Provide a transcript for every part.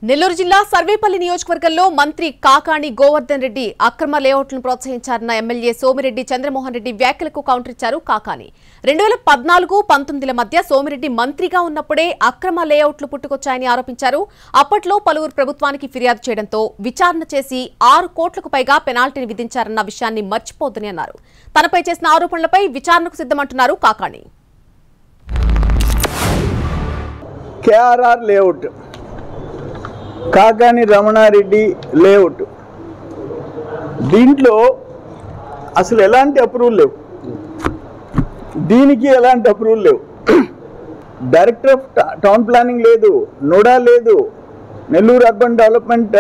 నెల్లూరు జిల్లా సర్వేపల్లి నియోజకవర్గంలో మంత్రి కాకాణి గోవర్ధన్ రెడ్డి అక్రమ లేఅవుట్లను ప్రోత్సహించారన్న ఎమ్మెల్యే సోమిరెడ్డి చంద్రమోహన్ రెడ్డి వ్యాఖ్యలకు కౌంటర్ ఇచ్చారు కాకాణి. 2014-19 మధ్య సోమిరెడ్డి మంత్రిగా ఉన్నప్పుడే అక్రమ లేఅవుట్లు పుట్టుకొచ్చాయని ఆరోపించారు. అప్పట్లో పలువురు ప్రభుత్వానికి ఫిర్యాదు చేయడంతో విచారణ చేసి 6 కోట్లకు పైగా పెనాల్టీని విధించారన్న విషయాన్ని మర్చిపోద్దని అన్నారు. తనపై చేసిన ఆరోపణలపై విచారణకు సిద్ధమంటున్నారు Kakani. KRR layout, Kakani Ramana Reddy layout, దీంట్లో అసలు ఎలాంటి అప్రూవల్ లేవు, దీనికి ఎలాంటి అప్రూవల్ లేవు. డైరెక్టర్ ఆఫ్ టౌన్ ప్లానింగ్ లేదు, నోడా లేదు, Nellore urban development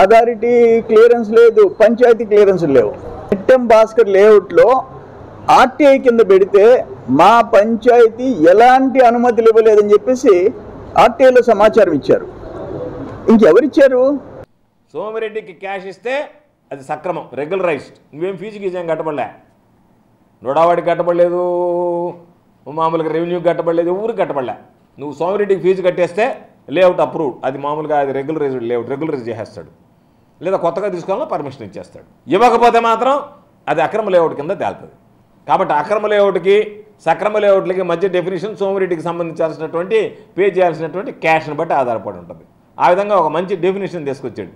authority clearance లేదు, పంచాయతీ క్లియరెన్స్ లేవు. నిట్టెం భాస్కర్ లేఅవుట్లో ఆర్టీఐ కింద పెడితే మా పంచాయతీ ఎలాంటి అనుమతులు ఇవ్వలేదని చెప్పేసి ఆర్టీఐలో సమాచారం ఇచ్చారు. ఇంకెవరిచ్చారు? సోమిరెడ్డికి క్యాష్ ఇస్తే అది సక్రమం, రెగ్యులరైజ్డ్. నువ్వేం ఫీజు గీజేం కట్టబడలే, నోడావాడికి కట్టబడలేదు, మామూలుగా రెవెన్యూకి కట్టబడలేదు, ఊరికి కట్టబడలే. నువ్వు సోమిరెడ్డికి ఫీజు కట్టేస్తే లేఅవుట్ అప్రూవ్డ్, అది మామూలుగా అది రెగ్యులరైజ్డ్ లేఅవుట్, రెగ్యులరైజ్ చేసేస్తాడు. లేదా కొత్తగా తీసుకోవాలన్నా పర్మిషన్ ఇచ్చేస్తాడు. ఇవ్వకపోతే మాత్రం అది అక్రమ లేఅవుట్ కింద తేలుతుంది. కాబట్టి అక్రమ లేఅవుట్కి సక్రమ లేఅవుట్లకి మధ్య డెఫినేషన్ సోమిరెడ్డికి సంబంధించాల్సినటువంటి పే చేయాల్సినటువంటి క్యాష్ని బట్టి ఆధారపడి ఉంటుంది. ఆ విధంగా ఒక మంచి డెఫినేషన్ తీసుకొచ్చాడు.